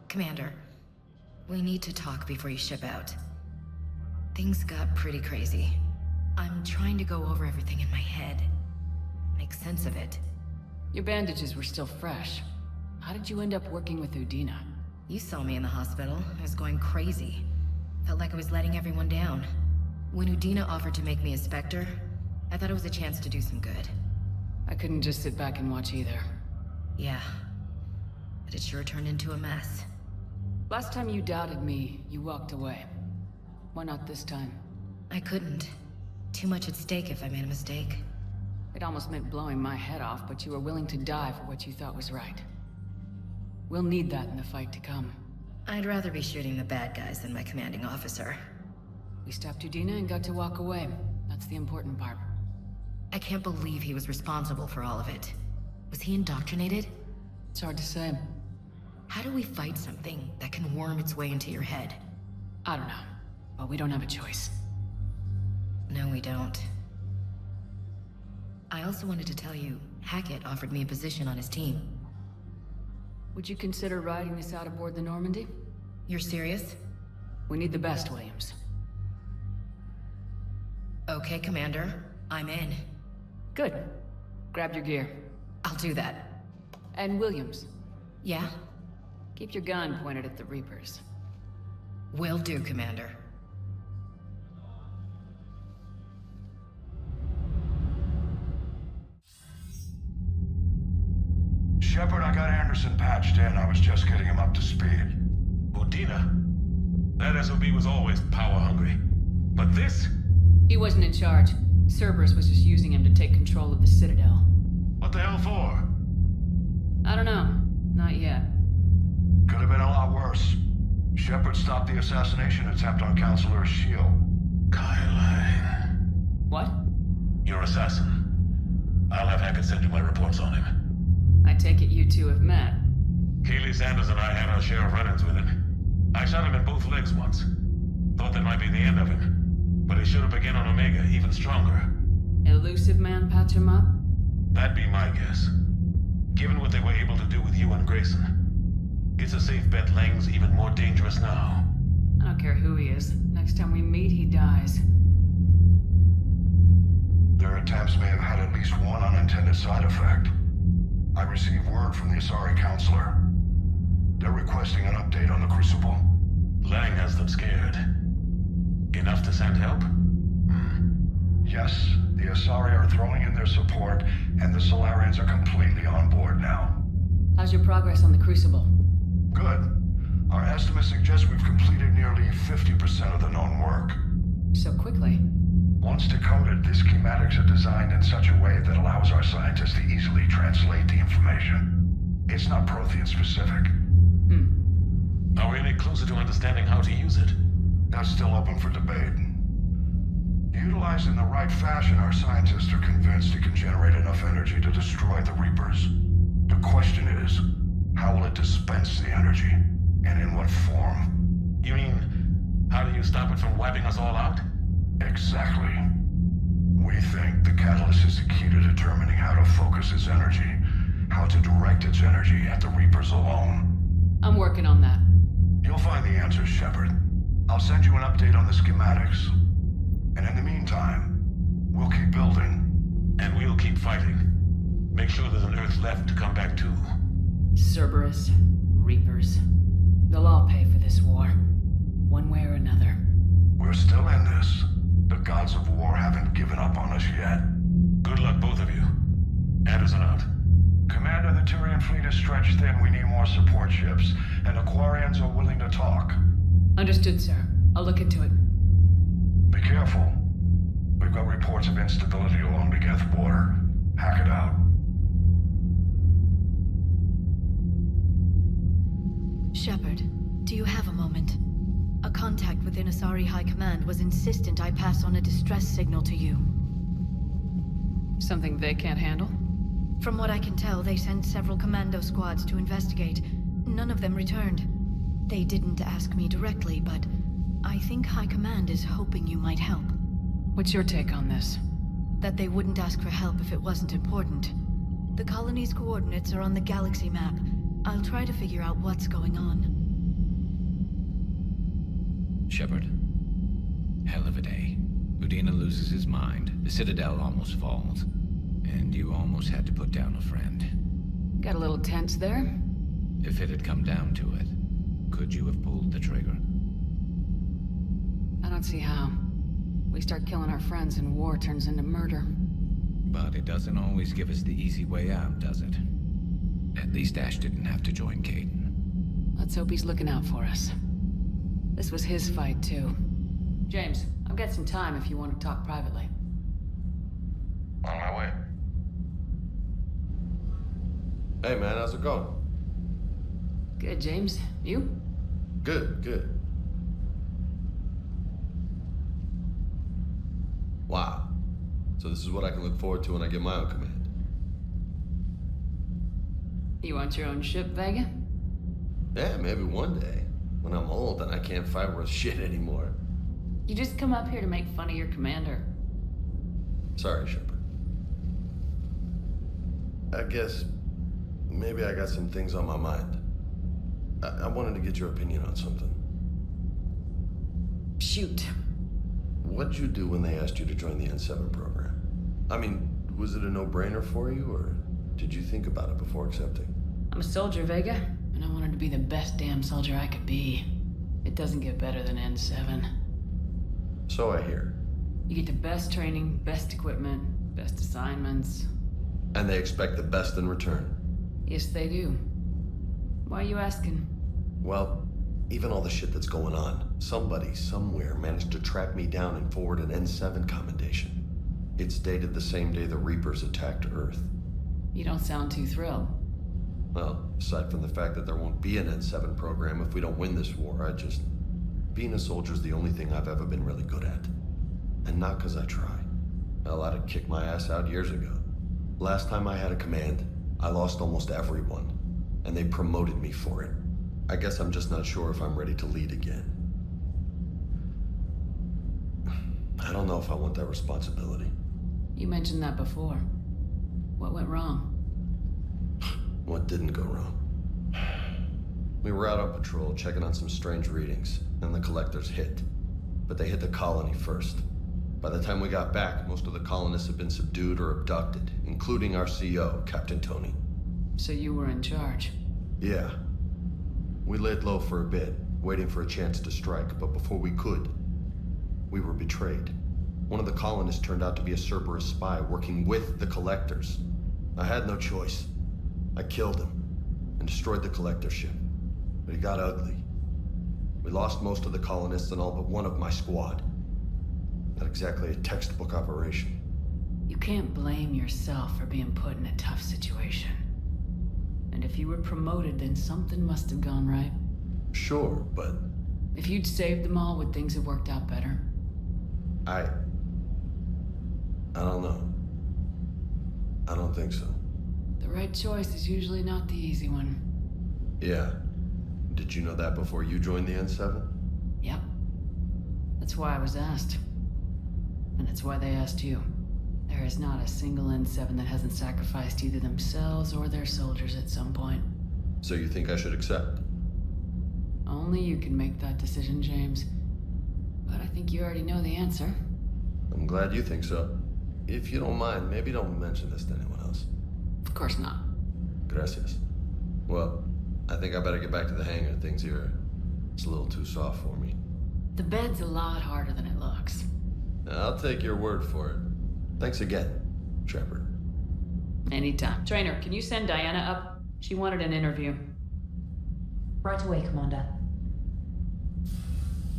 Commander, we need to talk before you ship out. Things got pretty crazy. I'm trying to go over everything in my head. Make sense of it. Your bandages were still fresh. How did you end up working with Udina? You saw me in the hospital. I was going crazy. Felt like I was letting everyone down. When Udina offered to make me a Spectre, I thought it was a chance to do some good. I couldn't just sit back and watch either. Yeah. But it sure turned into a mess. Last time you doubted me, you walked away. Why not this time? I couldn't. Too much at stake if I made a mistake. It almost meant blowing my head off, but you were willing to die for what you thought was right. We'll need that in the fight to come. I'd rather be shooting the bad guys than my commanding officer. We stopped Udina and got to walk away. That's the important part. I can't believe he was responsible for all of it. Was he indoctrinated? It's hard to say. How do we fight something that can worm its way into your head? I don't know, but we don't have a choice. No, we don't. I also wanted to tell you, Hackett offered me a position on his team. Would you consider riding this out aboard the Normandy? You're serious? We need the best, Williams. Okay, Commander. I'm in. Good. Grab your gear. I'll do that. And Williams, Yeah? keep your gun pointed at the Reapers. Will do, Commander. Shepard, I got Anderson patched in. I was just getting him up to speed. Udina? That SOB was always power-hungry. But this? He wasn't in charge. Cerberus was just using him to take control of the Citadel. What the hell for? I don't know. Not yet. Could have been a lot worse. Shepard stopped the assassination attempt on Counselor Shield. Kyle, What? your assassin. I'll have Hackett send you my reports on him. I take it you two have met. Keeley Sanders and I had our share of run-ins with him. I shot him in both legs once. Thought that might be the end of him. But he should have begun on Omega, even stronger. Elusive man patch him up? That'd be my guess. Given what they were able to do with you and Grayson. It's a safe bet Lang's even more dangerous now. I don't care who he is. Next time we meet, he dies. Their attempts may have had at least one unintended side effect. I received word from the Asari Counselor. They're requesting an update on the Crucible. Lang has them scared. Enough to send help? Yes, the Asari are throwing in their support, and the Solarians are completely on board now. How's your progress on the Crucible? Good. Our estimates suggest we've completed nearly 50% of the known work. So quickly. Once decoded, the schematics are designed in such a way that allows our scientists to easily translate the information. It's not Prothean specific. Are we any closer to understanding how to use it? That's still open for debate. Utilized in the right fashion, our scientists are convinced it can generate enough energy to destroy the Reapers. The question is, how will it dispense the energy? And in what form? You mean, how do you stop it from wiping us all out? Exactly. We think the catalyst is the key to determining how to focus its energy, how to direct its energy at the Reapers alone. I'm working on that. You'll find the answers, Shepard. I'll send you an update on the schematics. And in the meantime, we'll keep building. And we'll keep fighting. Make sure there's an Earth left to come back to. Cerberus, Reapers. They'll all pay for this war. One way or another. We're still in this. The gods of war haven't given up on us yet. Good luck, both of you. Anderson out. Commander, the Tyrian fleet is stretched thin. We need more support ships. And Aquarians are willing to talk. Understood, sir. I'll look into it. Be careful. We've got reports of instability along the Geth border. Hack it out. Shepard, do you have a moment? A contact within Asari High Command was insistent I pass on a distress signal to you. Something they can't handle? From what I can tell, they sent several commando squads to investigate. None of them returned. They didn't ask me directly, but I think High Command is hoping you might help. What's your take on this? That they wouldn't ask for help if it wasn't important. The colony's coordinates are on the galaxy map. I'll try to figure out what's going on. Shepard. Hell of a day. Udina loses his mind, the Citadel almost falls, and you almost had to put down a friend. Got a little tense there? If it had come down to it, could you have pulled the trigger? I don't see how. We start killing our friends and war turns into murder. But it doesn't always give us the easy way out, does it? At least Ash didn't have to join Caden. Let's hope he's looking out for us. This was his fight, too. James, I've got some time if you want to talk privately. On my way. Hey man, how's it going? Good, James. You? Good, good. Wow. So this is what I can look forward to when I get my own command. You want your own ship, Vega? Yeah, maybe one day. When I'm old and I can't fight worth shit anymore. You just come up here to make fun of your commander. Sorry, Shepard. I guess maybe I got some things on my mind. I wanted to get your opinion on something. Shoot. What'd you do when they asked you to join the N7 program? I mean, was it a no-brainer for you, or did you think about it before accepting? I'm a soldier, Vega, and I wanted to be the best damn soldier I could be. It doesn't get better than N7. So I hear. You get the best training, best equipment, best assignments. And they expect the best in return. Yes, they do. Why are you asking? Well, even all the shit that's going on, somebody somewhere managed to track me down and forward an N7 commendation. It's dated the same day the Reapers attacked Earth. You don't sound too thrilled. Well, aside from the fact that there won't be an N7 program if we don't win this war, being a soldier's the only thing I've ever been really good at. And not because I try. Hell, I'd have kicked my ass out years ago. Last time I had a command, I lost almost everyone. And they promoted me for it. I guess I'm just not sure if I'm ready to lead again. I don't know if I want that responsibility. You mentioned that before. What went wrong? What didn't go wrong? We were out on patrol, checking on some strange readings, and the collectors hit. But they hit the colony first. By the time we got back, most of the colonists had been subdued or abducted, including our CO, Captain Tony. So you were in charge? Yeah. We laid low for a bit, waiting for a chance to strike, but before we could, we were betrayed. One of the colonists turned out to be a Cerberus spy working with the collectors. I had no choice. I killed him and destroyed the collector ship. But it got ugly. We lost most of the colonists and all but one of my squad. Not exactly a textbook operation. You can't blame yourself for being put in a tough situation. And if you were promoted, then something must have gone right. Sure, but... If you'd saved them all, would things have worked out better? I don't know. I don't think so. The right choice is usually not the easy one. Yeah. Did you know that before you joined the N7? Yep. That's why I was asked. And it's why they asked you. There is not a single N7 that hasn't sacrificed either themselves or their soldiers at some point. So you think I should accept? Only you can make that decision, James. But I think you already know the answer. I'm glad you think so. If you don't mind, maybe don't mention this to anyone else. Of course not. Gracias. Well, I think I better get back to the hangar. Things here, it's a little too soft for me. The bed's a lot harder than it looks. I'll take your word for it. Thanks again, Shepard. Anytime. Trainer, can you send Diana up? She wanted an interview. Right away, Commander.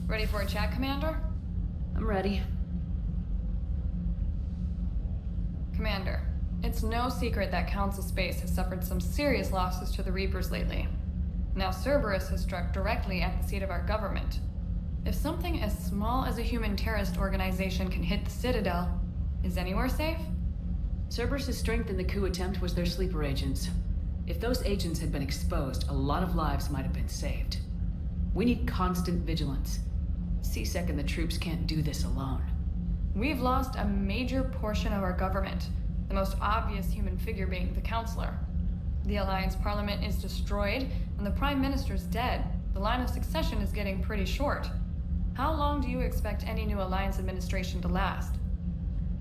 Ready for a chat, Commander? I'm ready. Commander, it's no secret that Council Space has suffered some serious losses to the Reapers lately. Now Cerberus has struck directly at the seat of our government. If something as small as a human terrorist organization can hit the Citadel, is anywhere safe? Cerberus' strength in the coup attempt was their sleeper agents. If those agents had been exposed, a lot of lives might have been saved. We need constant vigilance. C-Sec and the troops can't do this alone. We've lost a major portion of our government, the most obvious human figure being the Counselor. The Alliance Parliament is destroyed, and the Prime Minister's dead. The line of succession is getting pretty short. How long do you expect any new Alliance administration to last?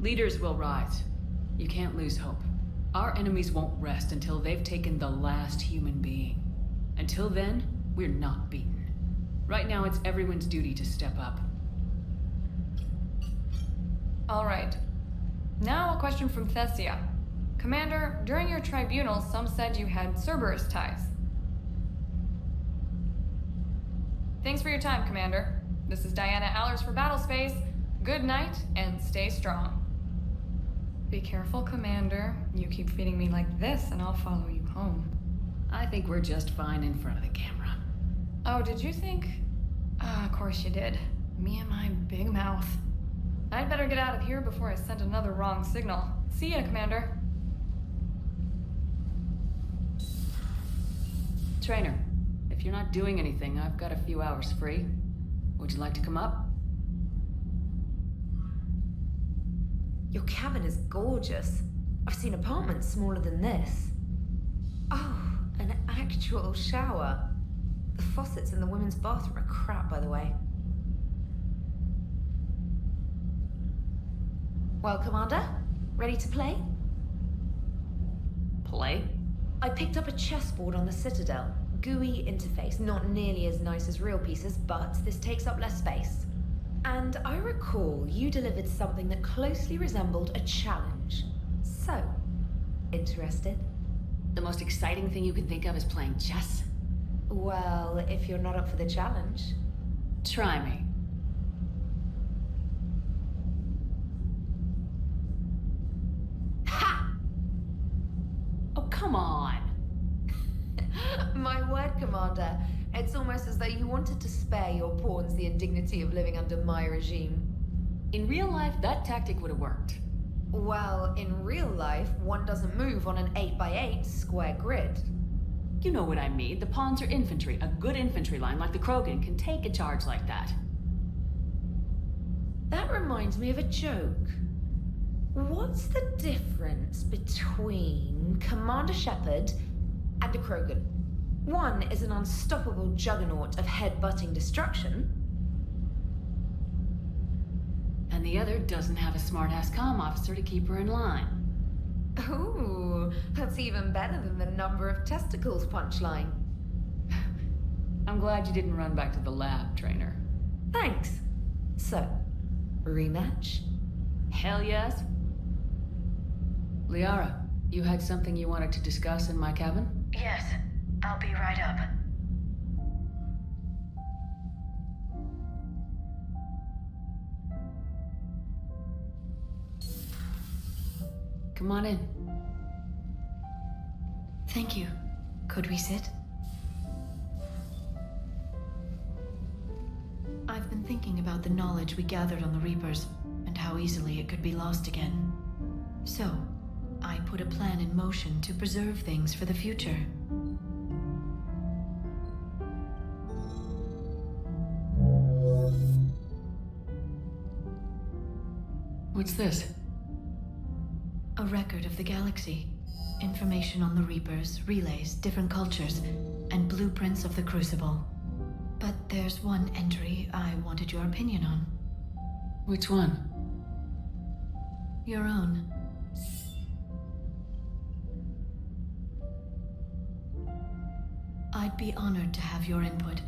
Leaders will rise. You can't lose hope. Our enemies won't rest until they've taken the last human being. Until then, we're not beaten. Right now, it's everyone's duty to step up. Alright. Now a question from Thessia. Commander, during your tribunal, some said you had Cerberus ties. Thanks for your time, Commander. This is Diana Allers for Battlespace. Good night, and stay strong. Be careful, Commander. You keep feeding me like this, and I'll follow you home. I think we're just fine in front of the camera. Oh, did you think? Of course you did. Me and my big mouth. I'd better get out of here before I send another wrong signal. See ya, Commander. Trainer, if you're not doing anything, I've got a few hours free. Would you like to come up? Your cabin is gorgeous. I've seen apartments smaller than this. Oh, an actual shower. The faucets in the women's bathroom are crap, by the way. Well, Commander, ready to play? Play? I picked up a chessboard on the Citadel. GUI interface, not nearly as nice as real pieces, but this takes up less space. And I recall you delivered something that closely resembled a challenge. So, interested? The most exciting thing you can think of is playing chess? Well, if you're not up for the challenge. Try me. Ha! Oh, come on. My word, Commander. It's almost as though you wanted to spare your pawns the indignity of living under my regime. In real life, that tactic would have worked. Well, in real life, one doesn't move on an 8x8 square grid. You know what I mean. The pawns are infantry. A good infantry line like the Krogan can take a charge like that. That reminds me of a joke. What's the difference between Commander Shepard and a Krogan? One is an unstoppable juggernaut of head-butting destruction. And the other doesn't have a smart-ass comm officer to keep her in line. Ooh, that's even better than the number of testicles punchline. I'm glad you didn't run back to the lab, Trainer. Thanks. So, rematch? Hell yes. Liara, you had something you wanted to discuss in my cabin? Yes, I'll be right up. Come on in. Thank you. Could we sit? I've been thinking about the knowledge we gathered on the Reapers, and how easily it could be lost again. So, I put a plan in motion to preserve things for the future. What's this? A record of the galaxy. Information on the Reapers, relays, different cultures, and blueprints of the Crucible. But there's one entry I wanted your opinion on. Which one? Your own. I'd be honored to have your input.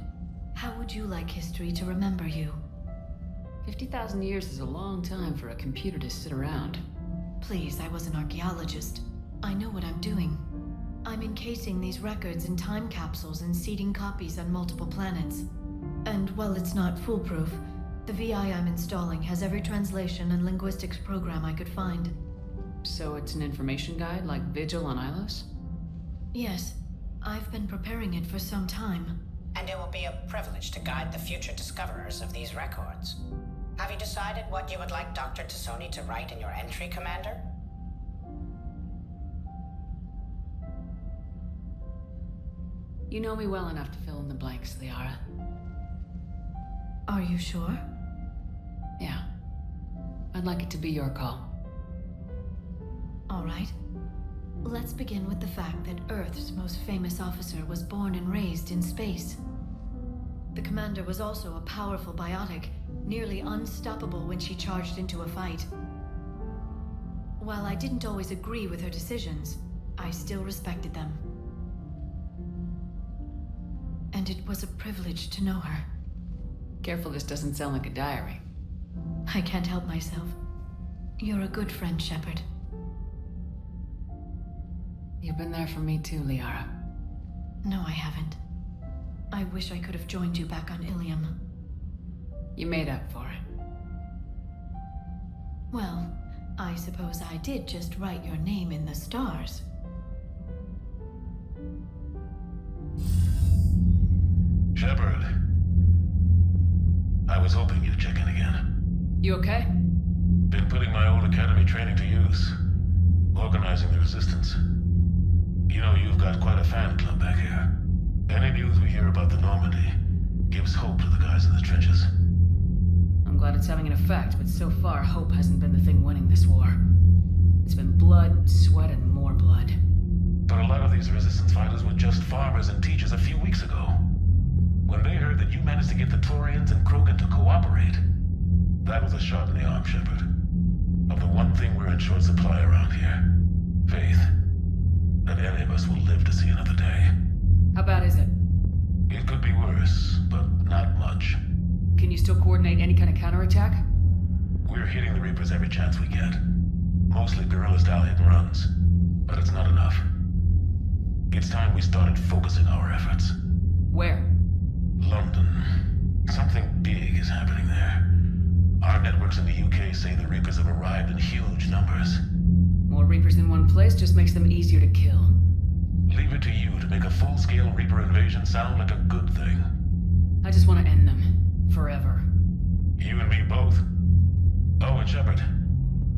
How would you like history to remember you? 50,000 years is a long time for a computer to sit around. Please, I was an archaeologist. I know what I'm doing. I'm encasing these records in time capsules and seeding copies on multiple planets. And while it's not foolproof, the VI I'm installing has every translation and linguistics program I could find. So it's an information guide like Vigil on Ilos? Yes, I've been preparing it for some time. And it will be a privilege to guide the future discoverers of these records. Have you decided what you would like Dr. Tassoni to write in your entry, Commander? You know me well enough to fill in the blanks, Liara. Are you sure? Yeah. I'd like it to be your call. All right. Let's begin with the fact that Earth's most famous officer was born and raised in space. The commander was also a powerful biotic, nearly unstoppable when she charged into a fight. While I didn't always agree with her decisions, I still respected them. And it was a privilege to know her. Careful this doesn't sound like a diary. I can't help myself. You're a good friend, Shepard. You've been there for me too, Liara. No, I haven't. I wish I could have joined you back on Ilium. You made up for it. Well, I suppose I did just write your name in the stars. Shepard. I was hoping you'd check in again. You okay? Been putting my old academy training to use. Organizing the resistance. You know, you've got quite a fan club back here. Any news we hear about the Normandy gives hope to the guys in the trenches. I'm glad it's having an effect, but so far, hope hasn't been the thing winning this war. It's been blood, sweat, and more blood. But a lot of these resistance fighters were just farmers and teachers a few weeks ago. When they heard that you managed to get the Torians and Krogan to cooperate, that was a shot in the arm, Shepard. Of the one thing we're in short supply around here. Faith. That any of us will live to see another day. How bad is it? It could be worse, but not much. Can you still coordinate any kind of counterattack? We're hitting the Reapers every chance we get. Mostly guerrilla-style hit-and-runs. But it's not enough. It's time we started focusing our efforts. Where? London. Something big is happening there. Our networks in the UK say the Reapers have arrived in huge numbers. More Reapers in one place just makes them easier to kill. Leave it to you to make a full-scale Reaper invasion sound like a good thing. I just want to end them. Forever. You and me both. Oh, and Shepard.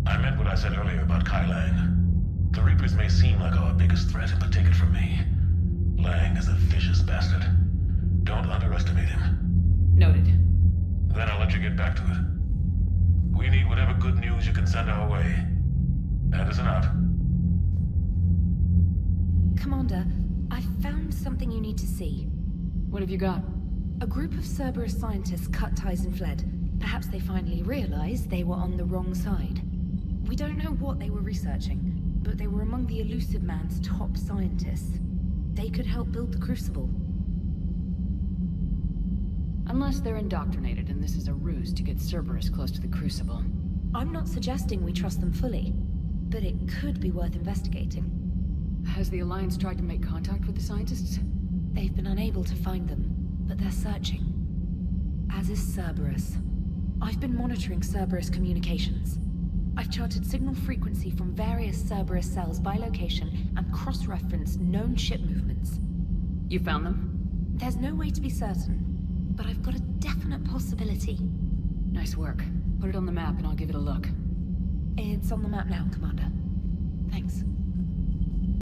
I meant what I said earlier about Kai Lang. The Reapers may seem like our biggest threat, but take it from me. Lang is a vicious bastard. Don't underestimate him. Noted. Then I'll let you get back to it. We need whatever good news you can send our way. Anderson out. Commander, I found something you need to see. What have you got? A group of Cerberus scientists cut ties and fled. Perhaps they finally realized they were on the wrong side. We don't know what they were researching, but they were among the Elusive Man's top scientists. They could help build the Crucible. Unless they're indoctrinated and this is a ruse to get Cerberus close to the Crucible. I'm not suggesting we trust them fully, but it could be worth investigating. Has the Alliance tried to make contact with the scientists? They've been unable to find them, but they're searching. As is Cerberus. I've been monitoring Cerberus communications. I've charted signal frequency from various Cerberus cells by location and cross-referenced known ship movements. You found them? There's no way to be certain, but I've got a definite possibility. Nice work. Put it on the map and I'll give it a look. It's on the map now, Commander. Thanks.